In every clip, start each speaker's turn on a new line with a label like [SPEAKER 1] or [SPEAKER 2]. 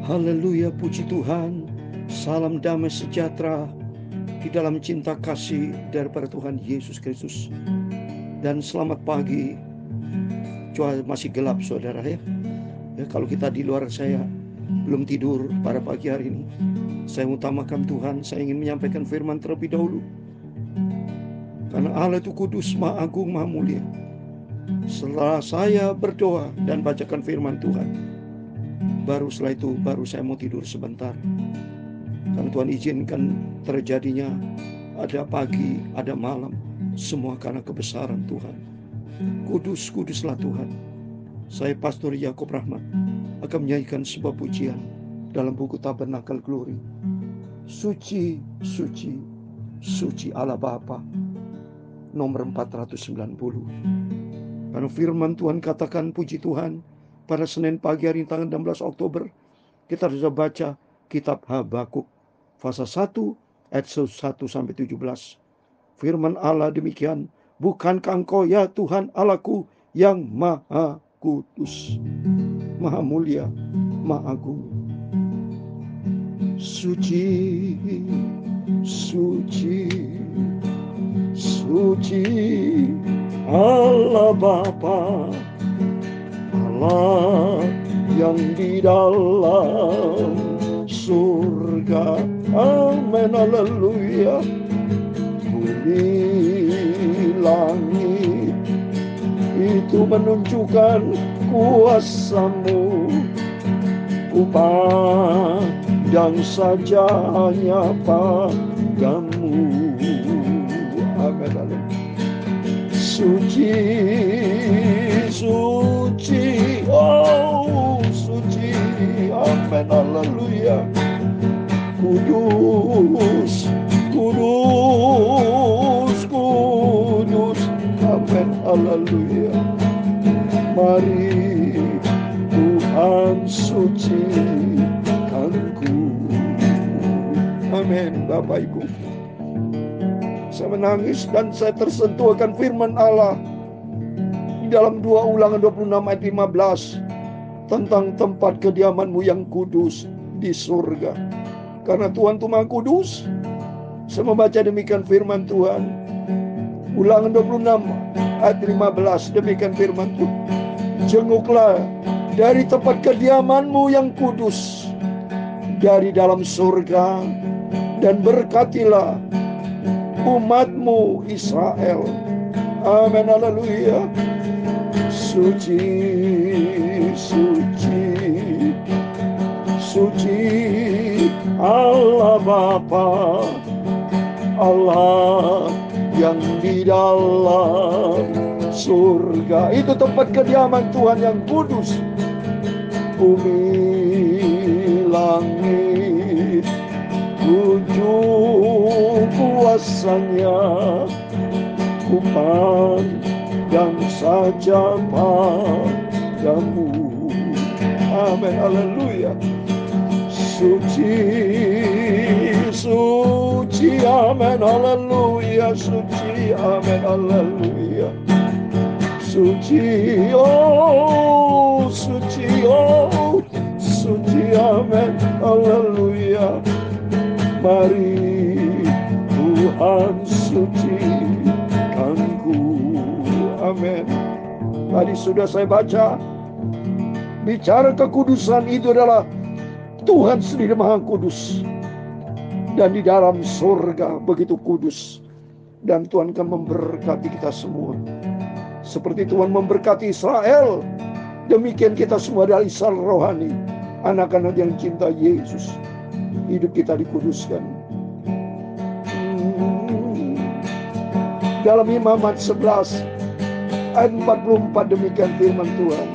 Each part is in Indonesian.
[SPEAKER 1] Haleluya, puji Tuhan. Salam damai sejahtera di dalam cinta kasih daripada Tuhan Yesus Kristus. Dan selamat pagi. Cuaca masih gelap saudara ya. Kalau kita di luar, saya belum tidur pada pagi hari ini. Saya utamakan Tuhan. Saya ingin menyampaikan firman terlebih dahulu. Karena Allah itu kudus, maha agung, maha mulia. Setelah saya berdoa dan bacakan firman Tuhan, baru setelah itu saya mau tidur sebentar. Karena Tuhan izinkan terjadinya ada pagi, ada malam, semua karena kebesaran Tuhan. Kudus, kuduslah Tuhan. Saya Pastor Yakob Rahmat akan menyanyikan sebuah pujian dalam buku Tabernakel Glory. Suci, suci, suci Allah Bapa, nomor 490. Karena firman Tuhan katakan, puji Tuhan, pada Senin pagi hari tanggal 16 Oktober, kita sudah baca kitab Habakuk, pasal 1 ayat 1 sampai 17. Firman Allah demikian, bukankah engkau ya Tuhan Allahku yang maha kudus, maha mulia, maha agung. Suci, suci, suci Allah Bapa, Allah yang di dalam surga. Amin, haleluya. Bumi langit itu menunjukkan kuasa-Mu. Kupandang saja hanya padamu. Amin, haleluya. Suci, suci, oh suci, amin, haleluya. Kudus, kudus, kudus, amin, haleluya. Mari Tuhan sucikanku. Amin, Bapak Ibu. Saya menangis dan saya tersentuh akan firman Allah di dalam 2 Ulangan 26 ayat 15 tentang tempat kediaman-Mu yang kudus di surga. Karena Tuhan itu maha kudus. Saya membaca demikian firman Tuhan. Ulangan 26 ayat 15, demikian firman Tuhan. Jenguklah dari tempat kediaman-Mu yang kudus dari dalam surga, dan berkatilah umat-Mu Israel. Amin, haleluya. Suci, suci, suci Allah Bapa, Allah yang di dalam surga. Itu tempat kediaman Tuhan yang kudus. Bumi langit ujung kuasanya, kupandang saja padamu. Amin, haleluya. Suci, suci, amin, haleluya. Suci, amin, haleluya. Suci, oh suci, oh suci, amin, haleluya. Mari Tuhan sucikanku. Amin. Tadi sudah saya baca, bicara kekudusan itu adalah Tuhan sendiri maha kudus, dan di dalam surga begitu kudus. Dan Tuhan akan memberkati kita semua. Seperti Tuhan memberkati Israel, demikian kita semua adalah Israel rohani, anak-anak yang cinta Yesus. Hidup kita dikuduskan. Dalam Imamat 11 ayat 44 demikian firman Tuhan.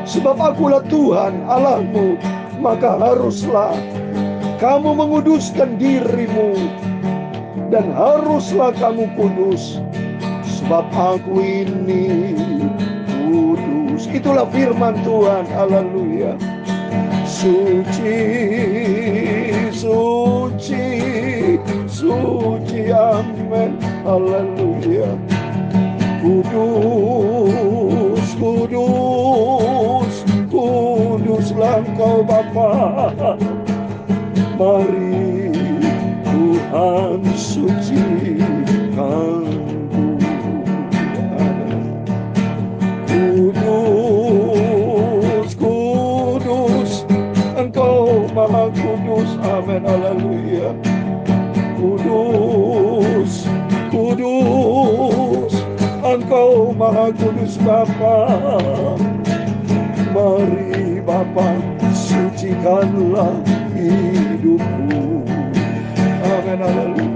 [SPEAKER 1] Sebab akulah Tuhan Allahmu, maka haruslah kamu menguduskan dirimu, dan haruslah kamu kudus, sebab aku ini kudus. Itulah firman Tuhan. Haleluya. Suci, suci, suci, amin, haleluya. Kudus, kudus, kuduslah Engkau Bapa. Mari Tuhan sucikan kudus, kudus, Engkau Maha Kudus. Amin, haleluya. Kudus, kudus, Engkau Maha Kudus Bapa. Mari Bapa, sucikanlah hidupku. Amin, haleluya.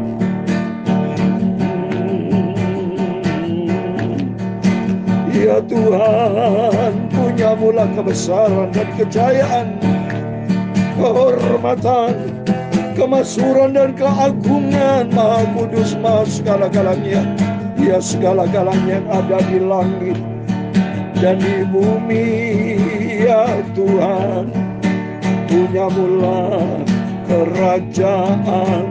[SPEAKER 1] Ya Tuhan, punyamulah kebesaran dan kejayaan, kehormatan, kemasyhuran dan keagungan. Maha Kudus, Maha segala-galanya. Ya, segala-galanya yang ada di langit dan di bumi. Ya Tuhan, punyamulah kerajaan,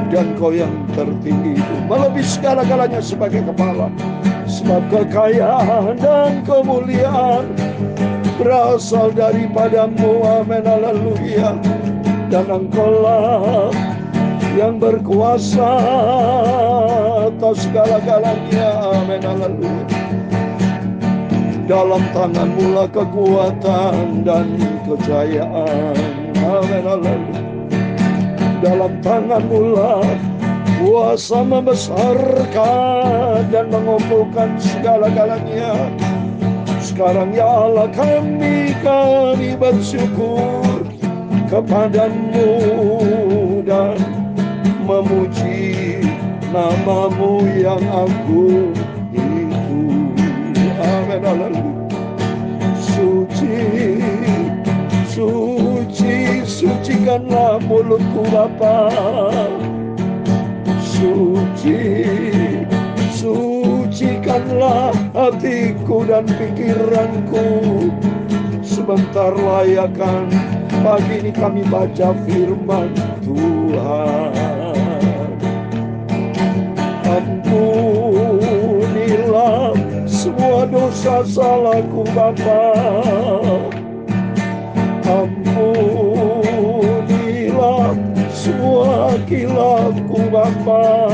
[SPEAKER 1] dan Kau yang tertinggi itu melebihi segala-galanya sebagai kepala. Sebab kekayaan dan kemuliaan berasal daripada-Mu. Amin, haleluya. Dan Engkaulah yang berkuasa atas segala-galanya. Amin, haleluya. Dalam tangan-Mu lah kekuatan dan kejayaan. Amin, haleluya. Dalam tangan-Mu lah kuasa membesarkan dan mengumpulkan segala-galanya. Sekarang ya Allah, kami bersyukur kepada-Mu dan memuji nama-Mu yang agung itu. Amin, haleluya. Suci, suci, sucikanlah mulutku Bapa. Suci, sucikanlah hatiku dan pikiranku. Sebentar layakan pagi ini kami baca firman Tuhan. Ampunilah semua dosa salahku Bapa. Ampunilah semua kilafku Bapa.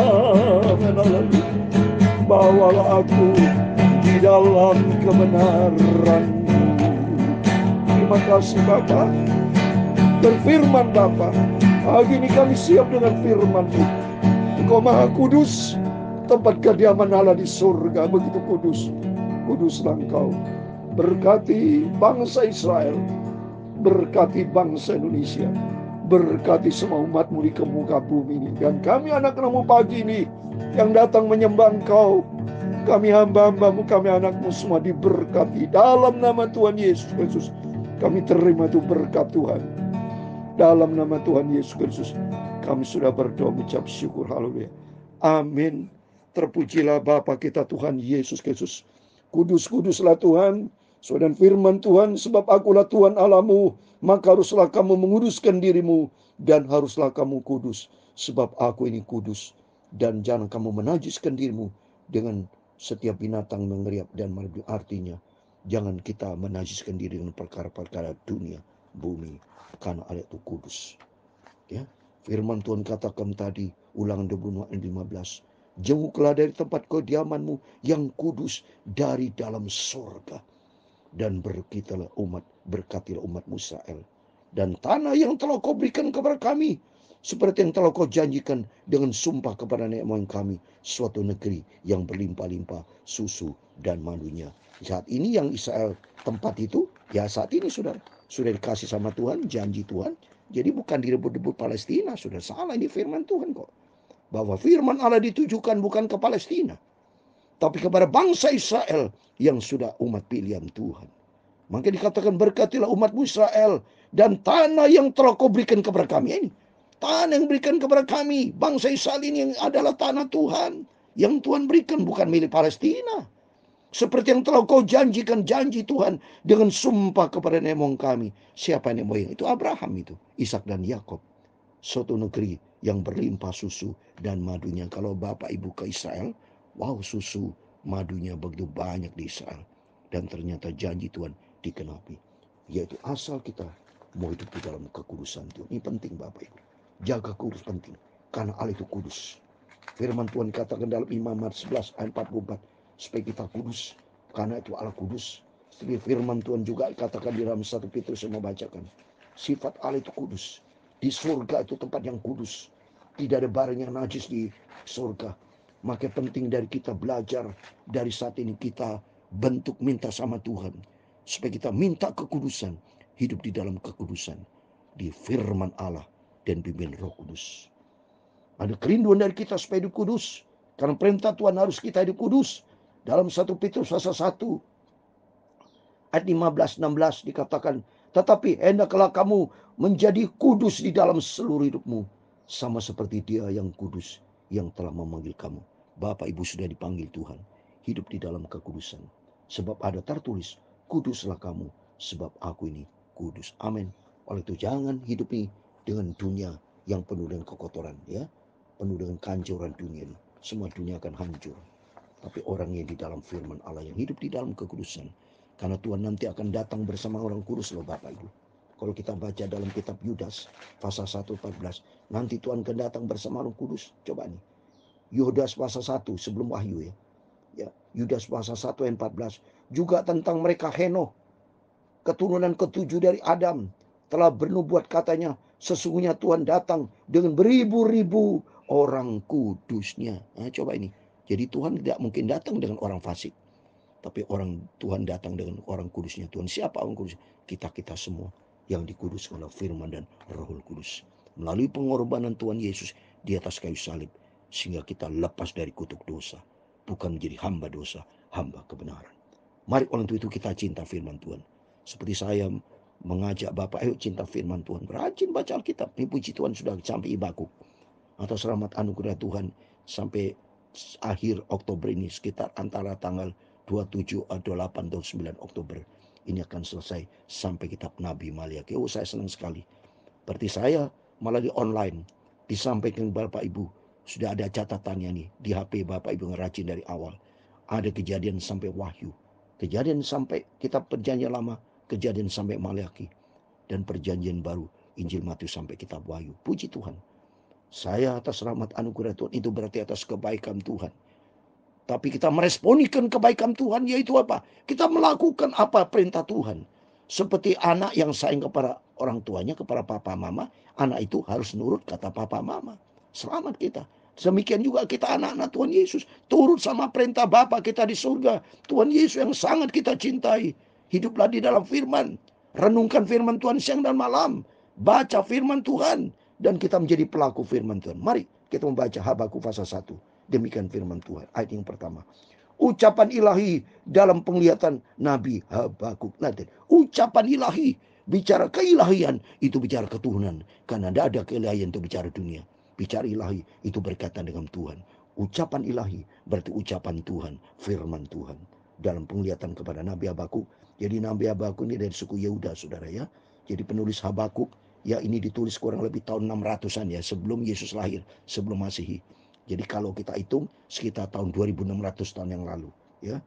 [SPEAKER 1] Bawalah aku di dalam kebenaran-Mu. Terima kasih Bapa. Berfirman Bapa, pagi ini kami siap dengan firman-Mu. Engkau Maha Kudus, tempat kediaman Allah di surga, begitu kudus. Kuduslah Engkau. Berkati bangsa Israel, berkati bangsa Indonesia, berkati semua umat-Mu di muka bumi ini. Dan kami anak-anak-Mu pagi ini yang datang menyembah Engkau, kami hamba-hamba-Mu, kami anak-Mu semua diberkati dalam nama Tuhan Yesus Kristus. Kami terima itu berkat Tuhan. Dalam nama Tuhan Yesus Kristus kami sudah berdoa mengucap syukur. Haleluya. Amin. Terpujilah Bapa kita Tuhan Yesus Kristus. Kudus-kuduslah Tuhan. Dan firman Tuhan, sebab akulah Tuhan Allahmu, maka haruslah kamu menguduskan dirimu, dan haruslah kamu kudus, sebab aku ini kudus. Dan jangan kamu menajiskan dirimu dengan setiap binatang mengeriap dan melebihi. Artinya, jangan kita menajiskan diri dengan perkara-perkara dunia, bumi, karena Allah itu kudus. Ya, firman Tuhan katakan tadi, Ulangan 26:15, jenguklah dari tempat kediaman-Mu yang kudus dari dalam surga. Dan berkatilah umat-Mu Israel. Dan tanah yang telah Kau berikan kepada kami, seperti yang telah Kau janjikan dengan sumpah kepada nenek moyang kami, suatu negeri yang berlimpah-limpah susu dan madunya. Saat ini yang Israel tempat itu, ya saat ini sudah dikasih sama Tuhan, janji Tuhan. Jadi bukan direbut-rebut Palestina, sudah salah ini firman Tuhan kok. Bahwa firman Allah ditujukan bukan ke Palestina, tapi kepada bangsa Israel yang sudah umat pilihan Tuhan. Maka dikatakan berkatilah umat-Mu Israel dan tanah yang telah Kau berikan kepada kami. Ini tanah yang berikan kepada kami, bangsa Israel ini yang adalah tanah Tuhan, yang Tuhan berikan, bukan milik Palestina. Seperti yang telah Kau janjikan, janji Tuhan dengan sumpah kepada nenek moyang kami. Siapa nenek moyang? Itu Abraham itu, Ishak dan Yakub. Suatu negeri yang berlimpah susu dan madunya. Kalau Bapak Ibu ke Israel, wow, susu madunya begitu banyak di Israel. Dan ternyata janji Tuhan dikenapi. Yaitu asal kita mau hidup di dalam kekudusan Tuhan. Ini penting Bapak Ibu. Jaga kudus penting. Karena Allah itu kudus. Firman Tuhan katakan dalam Imamat 11 ayat 44. Supaya kita kudus. Karena itu Allah kudus. Tapi firman Tuhan juga katakan di dalam 1 Petrus yang membacakan. Sifat Allah itu kudus. Di surga itu tempat yang kudus. Tidak ada barang yang najis di surga. Maka penting dari kita belajar. Dari saat ini kita bentuk minta sama Tuhan. Supaya kita minta kekudusan. Hidup di dalam kekudusan. Di firman Allah dan bimbing Roh Kudus. Ada kerinduan dari kita supaya hidup kudus. Karena perintah Tuhan harus kita hidup kudus. Dalam 1 Petrus pasal 1 ayat 15-16 dikatakan, tetapi hendaklah kamu menjadi kudus di dalam seluruh hidupmu. Sama seperti Dia yang kudus yang telah memanggil kamu. Bapak Ibu sudah dipanggil Tuhan. Hidup di dalam kekudusan. Sebab ada tertulis, kuduslah kamu sebab aku ini kudus. Amin. Oleh itu jangan hidup ini dengan dunia yang penuh dengan kekotoran, ya, penuh dengan kehancuran dunia ini. Semua dunia akan hancur. Tapi orang yang di dalam firman Allah yang hidup di dalam kekudusan, karena Tuhan nanti akan datang bersama orang kudus loh Bapak Ibu. Kalau kita baca dalam kitab Yudas pasal 1:14, nanti Tuhan akan datang bersama orang kudus. Coba nih, Yudas pasal 1 sebelum Wahyu ya. Ya, Yudas pasal 1 ayat 14 juga tentang mereka Henokh, keturunan ketujuh dari Adam, telah bernubuat katanya, sesungguhnya Tuhan datang dengan beribu-ribu orang kudusnya. Nah, coba ini. Jadi Tuhan tidak mungkin datang dengan orang fasik. Tapi Tuhan datang dengan orang kudusnya Tuhan. Siapa orang kudus? Kita semua yang dikuduskan oleh firman dan Roh Kudus. Melalui pengorbanan Tuhan Yesus di atas kayu salib. Sehingga kita lepas dari kutuk dosa. Bukan menjadi hamba dosa, hamba kebenaran. Mari oleh itu kita cinta firman Tuhan. Seperti saya mengajak Bapak, ayo cinta firman Tuhan. Rajin baca Alkitab. Ini puji Tuhan sudah sampai Habakuk. Atas rahmat anugerah Tuhan sampai akhir Oktober ini, sekitar antara tanggal 27 atau 8 atau 9 Oktober. Ini akan selesai sampai kitab Nabi Maliaki. Oh, saya senang sekali. Berarti saya malah di online. Disampaikan Bapak Ibu. Sudah ada catatannya nih. Di HP Bapak Ibu ngerajin dari awal. Ada kejadian sampai Wahyu. Kejadian sampai kitab Perjanjian Lama. Kejadian sampai Maliaki. Dan perjanjian baru. Injil Matius sampai kitab Wahyu. Puji Tuhan. Saya atas rahmat anugerah Tuhan. Itu berarti atas kebaikan Tuhan. Tapi kita meresponikan kebaikan Tuhan, yaitu apa? Kita melakukan apa perintah Tuhan. Seperti anak yang sayang kepada orang tuanya, kepada papa mama. Anak itu harus nurut kata papa mama. Selamat kita. Demikian juga kita anak-anak Tuhan Yesus. Turut sama perintah Bapa kita di surga. Tuhan Yesus yang sangat kita cintai. Hiduplah di dalam firman. Renungkan firman Tuhan siang dan malam. Baca firman Tuhan. Dan kita menjadi pelaku firman Tuhan. Mari kita membaca Habakuk pasal 1. Demikian firman Tuhan. Ayat yang pertama. Ucapan ilahi dalam penglihatan Nabi Habakuk. Ucapan ilahi. Bicara keilahian. Itu bicara ketuhanan. Karena tidak ada keilahian itu bicara dunia. Bicara ilahi itu berkaitan dengan Tuhan. Ucapan ilahi berarti ucapan Tuhan. Firman Tuhan. Dalam penglihatan kepada Nabi Habakuk. Jadi Nabi Habakuk ini dari suku Yehuda saudara ya. Jadi penulis Habakuk. Ya ini ditulis kurang lebih tahun 600-an ya. Sebelum Yesus lahir. Sebelum Masehi. Jadi kalau kita hitung sekitar tahun 2600 tahun yang lalu. Ya.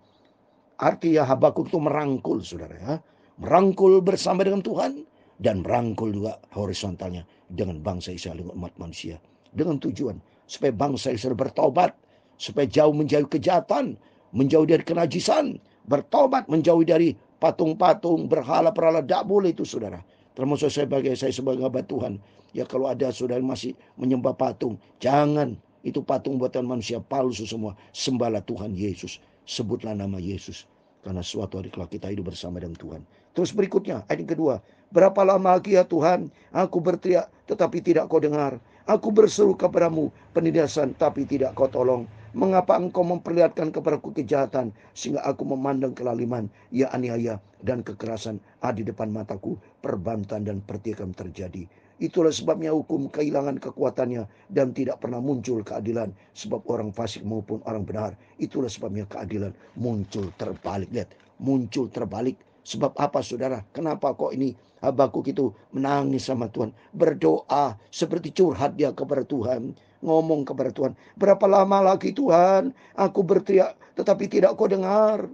[SPEAKER 1] Artinya Habakuk itu merangkul saudara ya. Merangkul bersama dengan Tuhan. Dan merangkul juga horizontalnya dengan bangsa Israel, dengan umat manusia. Dengan tujuan supaya bangsa Israel bertobat. Supaya jauh menjauhi kejahatan. Menjauh dari kenajisan. Bertobat menjauhi dari patung-patung, berhala-berhala. Tidak boleh itu saudara. Termasuk saya sebagai hamba Tuhan. Ya kalau ada saudara masih menyembah patung. Jangan. Itu patung buatan manusia palsu semua. Sembahlah Tuhan Yesus. Sebutlah nama Yesus. Karena suatu hari kelak kita hidup bersama dengan Tuhan. Terus berikutnya ayat yang kedua. Berapa lama lagi ya Tuhan. Aku berteriak tetapi tidak kau dengar. Aku berseru kepadamu penindasan tapi tidak kau tolong. Mengapa engkau memperlihatkan kepadaku kejahatan sehingga aku memandang kelaliman, ya aniaya dan kekerasan ada di depan mataku, perbantan dan pertikaian terjadi. Itulah sebabnya hukum kehilangan kekuatannya dan tidak pernah muncul keadilan sebab orang fasik maupun orang benar. Itulah sebabnya keadilan muncul terbalik. Lihat, muncul terbalik. Sebab apa saudara? Kenapa kok ini Habakuk itu menangis sama Tuhan, berdoa seperti curhat dia kepada Tuhan, ngomong kepada Tuhan, berapa lama lagi Tuhan aku berteriak tetapi tidak kau dengar.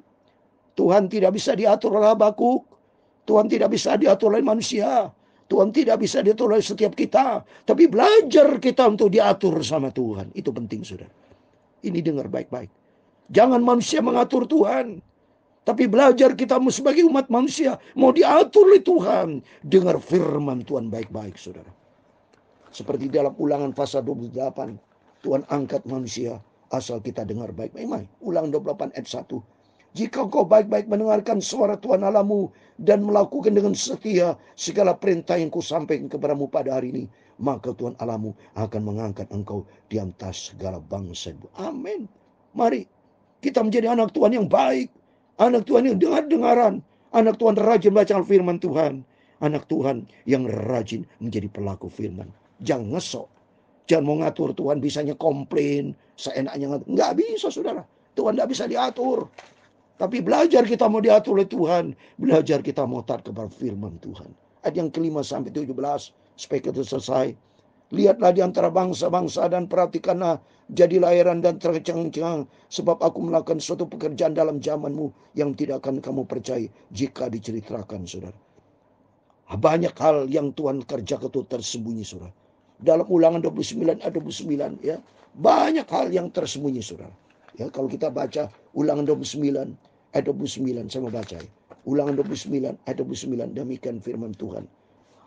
[SPEAKER 1] Tuhan tidak bisa diatur oleh Habakuk. Tuhan tidak bisa diatur oleh manusia. Tuhan tidak bisa diatur oleh setiap kita. Tapi belajar kita untuk diatur sama Tuhan. Itu penting, saudara. Ini dengar baik-baik. Jangan manusia mengatur Tuhan. Tapi belajar kita sebagai umat manusia. Mau diatur oleh Tuhan. Dengar firman Tuhan baik-baik, saudara. Seperti dalam Ulangan pasal 28. Tuhan angkat manusia. Asal kita dengar baik-baik. Ulangan 28 ayat 1. Jika kau baik-baik mendengarkan suara Tuhan Allahmu dan melakukan dengan setia segala perintah yang kusampaikan kepadamu pada hari ini, maka Tuhan Allahmu akan mengangkat engkau di atas segala bangsa. Amin. Mari kita menjadi anak Tuhan yang baik, anak Tuhan yang dengar-dengaran, anak Tuhan rajin baca firman Tuhan, anak Tuhan yang rajin menjadi pelaku firman. Jangan ngesok, jangan mau ngatur Tuhan, bisanya komplain, seenaknya ngatur. Nggak bisa, saudara. Tuhan nggak bisa diatur. Tapi belajar kita mau diatur oleh Tuhan. Belajar kita mau taat kepada firman Tuhan. Ayat yang ke-5 sampai 17. Supaya kita selesai. Lihatlah di antara bangsa-bangsa dan perhatikanlah. Jadilah heran dan tercengang. Sebab aku melakukan suatu pekerjaan dalam zamanmu. Yang tidak akan kamu percaya. Jika diceritakan, saudara. Banyak hal yang Tuhan kerjakan itu tersembunyi, saudara. Dalam Ulangan 29 ayat 29. Ya, banyak hal yang tersembunyi, saudara. Ya, kalau kita baca Ulangan 29 ayat 29, saya mau baca ya. Ulangan 29 ayat 29, demikian firman Tuhan.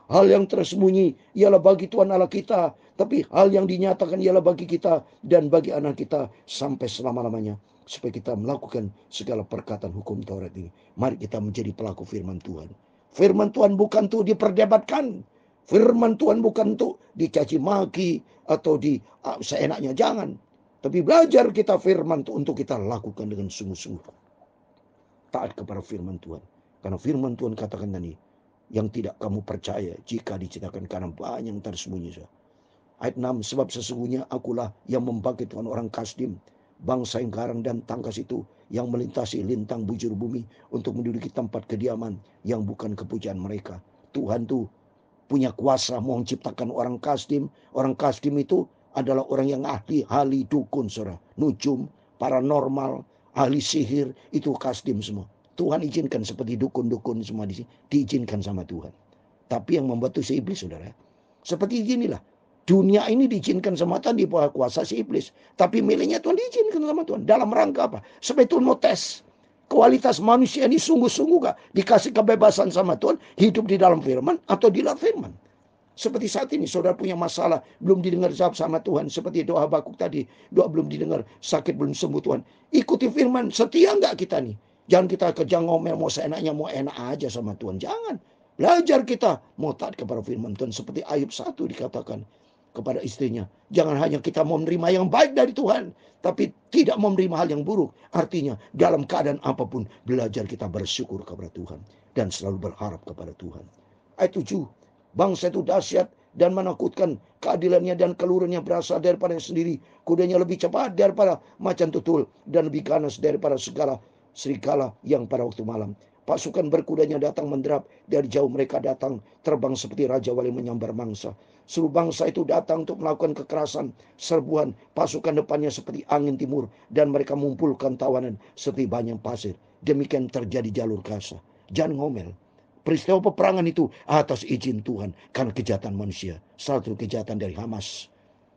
[SPEAKER 1] Hal yang tersembunyi ialah bagi Tuhan Allah kita, tapi hal yang dinyatakan ialah bagi kita dan bagi anak kita sampai selama-lamanya, supaya kita melakukan segala perkataan hukum Taurat ini. Mari kita menjadi pelaku firman Tuhan. Firman Tuhan bukan untuk diperdebatkan. Firman Tuhan bukan untuk dicaci maki atau seenaknya, jangan. Tapi belajar kita firman untuk kita lakukan dengan sungguh-sungguh. Taat kepada firman Tuhan. Karena firman Tuhan katakan tadi, yang tidak kamu percaya jika diceritakan karena banyak yang tersembunyi. Ayat 6, sebab sesungguhnya akulah yang membangkitkan orang Kasdim, bangsa yang garang dan tangkas itu, yang melintasi lintang bujur bumi untuk menduduki tempat kediaman yang bukan kepunyaan mereka. Tuhan tuh punya kuasa mau menciptakan orang Kasdim. Orang Kasdim itu adalah orang yang ahli dukun, saudara. Nujum, paranormal, ahli sihir, itu Kasdim semua. Tuhan izinkan seperti dukun-dukun semua di sini. Diizinkan sama Tuhan. Tapi yang membuat itu si iblis, saudara. Seperti inilah. Dunia ini diizinkan sama Tuhan di bawah kuasa si iblis. Tapi miliknya Tuhan diizinkan sama Tuhan. Dalam rangka apa? Supaya Tuhan mau tes. Kualitas manusia ini sungguh-sungguh gak dikasih kebebasan sama Tuhan. Hidup di dalam firman atau di luar firman. Seperti saat ini saudara punya masalah, belum didengar jawab sama Tuhan. Seperti doa Habakuk tadi, doa belum didengar, sakit belum sembuh Tuhan. Ikuti firman, setia enggak kita nih? Jangan kita kerja ngomel, mau seenaknya, mau enak aja sama Tuhan. Jangan. Belajar kita mau taat kepada firman Tuhan. Seperti Ayub 1 dikatakan kepada istrinya. Jangan hanya kita mau menerima yang baik dari Tuhan, tapi tidak mau menerima hal yang buruk. Artinya dalam keadaan apapun, belajar kita bersyukur kepada Tuhan. Dan selalu berharap kepada Tuhan. Ayat 7. Bangsa itu dahsyat dan menakutkan, keadilannya dan keluruhannya berasal daripada sendiri. Kudanya lebih cepat daripada macan tutul dan lebih ganas daripada segala serigala yang pada waktu malam. Pasukan berkudanya datang menderap, dari jauh mereka datang terbang seperti raja wali menyambar mangsa. Seluruh bangsa itu datang untuk melakukan kekerasan, serbuan, pasukan depannya seperti angin timur, dan mereka mengumpulkan tawanan seperti banyak pasir. Demikian terjadi jalur Gaza. Jangan ngomel. Peristiwa peperangan itu atas izin Tuhan karena kejahatan manusia. Satu kejahatan dari Hamas.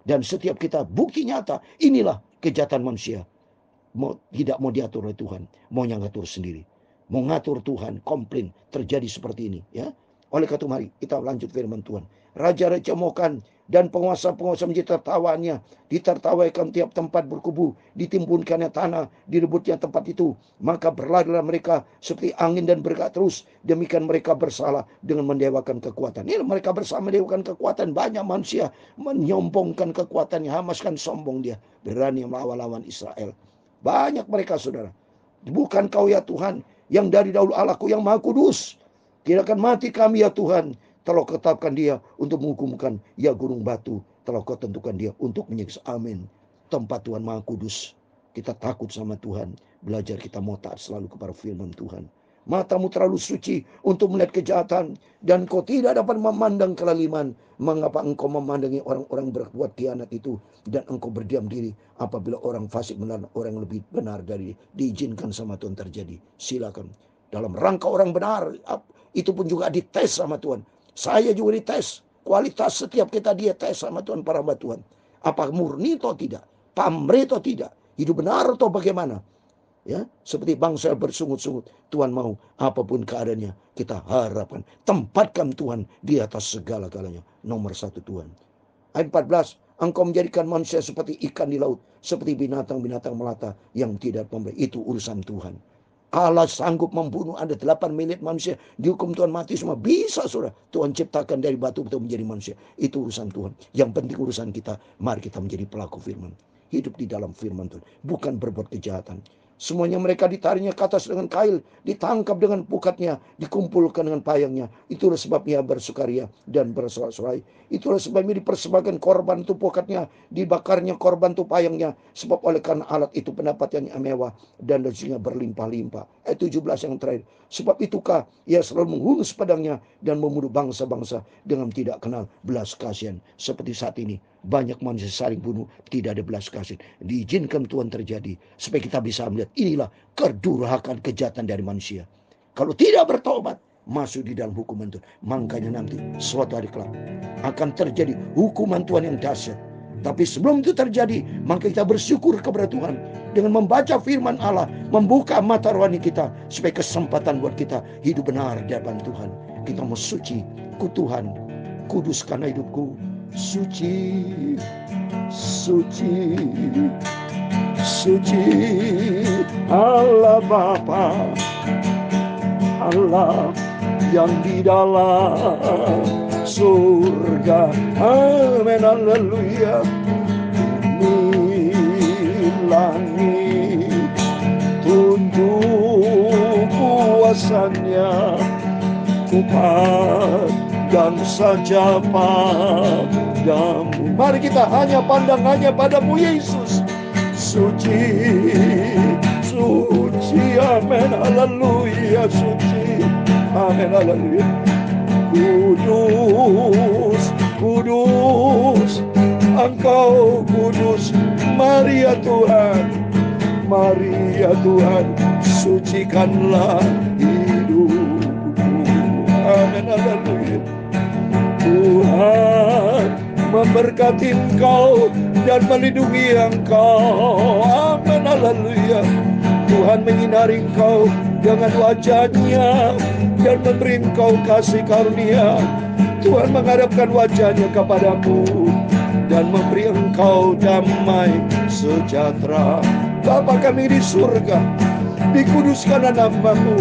[SPEAKER 1] Dan setiap kita bukti nyata, inilah kejahatan manusia. Tidak mau diatur oleh Tuhan, maunya ngatur sendiri. Mau ngatur Tuhan, komplain, terjadi seperti ini. Ya. Oleh karena itu mari kita lanjut firman Tuhan. Raja-raja mokan dan penguasa-penguasa menjadi tertawaannya. Ditertawaikan tiap tempat berkubu. Ditimbunkannya tanah, direbutnya tempat itu. Maka berlarilah mereka seperti angin dan bergerak terus. Demikian mereka bersalah dengan mendewakan kekuatan. Ini mereka bersama mendewakan kekuatan. Banyak manusia menyombongkan kekuatannya. Hamas kan sombong dia. Berani melawan Israel. Banyak mereka, saudara. Bukan kau ya Tuhan, yang dari dahulu Allahku yang maha kudus. Tidak akan mati kami ya Tuhan. Telah kau tetapkan dia untuk menghukumkan. Ya gunung batu, telah kau tentukan dia untuk menyiksa. Amin. Tempat Tuhan maha kudus. Kita takut sama Tuhan. Belajar kita mau taat selalu kepada firman Tuhan. Matamu terlalu suci untuk melihat kejahatan, dan kau tidak dapat memandang kelaliman. Mengapa engkau memandangi orang-orang berbuat khianat itu, dan engkau berdiam diri apabila orang fasik melarang orang yang lebih benar dari diizinkan sama Tuhan terjadi. Silakan. Dalam rangka orang benar, itu pun juga dites sama Tuhan. Saya juga dites. Kualitas setiap kita dia tes sama Tuhan, para hamba Tuhan. Apa murni atau tidak? Pamrih atau tidak? Hidup benar atau bagaimana? Ya, seperti bangsa bersungut-sungut. Tuhan mau apapun keadaannya, kita harapkan. Tempatkan Tuhan di atas segala-galanya. Nomor satu Tuhan. Ayat 14. Engkau menjadikan manusia seperti ikan di laut, seperti binatang-binatang melata yang tidak memberi. Itu urusan Tuhan. Allah sanggup membunuh, ada 8 miliar manusia dihukum Tuhan mati semua. Bisa saudara. Tuhan ciptakan dari batu-batu menjadi manusia. Itu urusan Tuhan. Yang penting urusan kita, mari kita menjadi pelaku firman. Hidup di dalam firman Tuhan. Bukan berbuat kejahatan. Semuanya mereka ditariknya ke atas dengan kail, ditangkap dengan pukatnya, dikumpulkan dengan payangnya. Itulah sebabnya bersukaria dan bersorak-sorai. Itulah sebabnya dipersembahkan korban itu pukatnya, dibakarnya korban itu payangnya. Sebab oleh karena alat itu pendapatannya mewah dan rezekinya berlimpah-limpah. Ayat 17 yang terakhir. Sebab itukah ia selalu menghunus pedangnya dan membunuh bangsa-bangsa dengan tidak kenal belas kasihan. Seperti saat ini banyak manusia saling bunuh, tidak ada belas kasihan. Diizinkan Tuhan terjadi supaya kita bisa melihat inilah kedurhakaan kejahatan dari manusia. Kalau tidak bertobat, masuk di dalam hukuman Tuhan. Makanya nanti suatu hari kelak akan terjadi hukuman Tuhan yang dahsyat. Tapi sebelum itu terjadi, maka kita bersyukur kepada Tuhan dengan membaca firman Allah, membuka mata rohani kita supaya kesempatan buat kita hidup benar di hadapan Tuhan. Kita mau suci, ku Tuhan, kuduskan hidupku. Suci, suci, suci, Allah Bapa, Allah yang di dalam surga. Amin, haleluya. Bumi langit tunjuk kuasanya, kupandang saja padamu. Mari kita hanya pandang hanya padamu Yesus. Suci, suci, amin, haleluya. Suci, amin, haleluya. Kudus, kudus, Engkau kudus. Mari ya Tuhan, mari ya Tuhan, sucikanlah hidupku. Amin, haleluya. Tuhan memberkati Engkau dan melindungi Engkau. Amin, haleluya. Tuhan menyinari Engkau dengan wajah-Nya dan memberi Engkau kasih karunia. Tuhan menghadapkan wajah-Nya kepadamu dan memberi Engkau damai sejahtera. Bapa kami di surga, dikuduskanlah nama-Mu.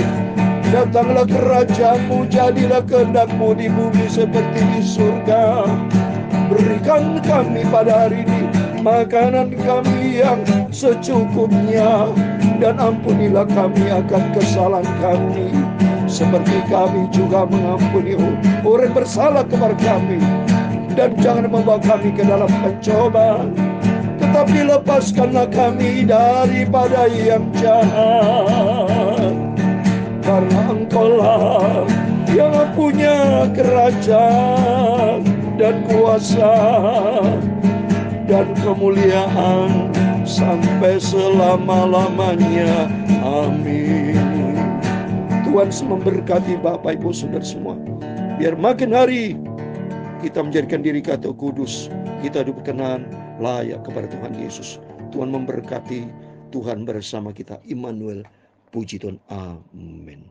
[SPEAKER 1] Datanglah kerajaan-Mu, jadilah kehendak-Mu di bumi seperti di surga. Berikan kami pada hari ini makanan kami yang secukupnya, dan ampunilah kami akan kesalahan kami, seperti kami juga mengampuni orang bersalah kepada kami. Dan jangan membawa kami ke dalam pencobaan, tetapi lepaskanlah kami daripada yang jahat. Karena Engkaulah yang punya kerajaan dan kuasa dan kemuliaan sampai selama-lamanya. Amin. Tuhan memberkati Bapak Ibu Saudara semua. Biar makin hari kita menjadikan diri kita kudus, kita berkenan layak kepada Tuhan Yesus. Tuhan memberkati, Tuhan bersama kita. Immanuel, puji Tuhan. Amin.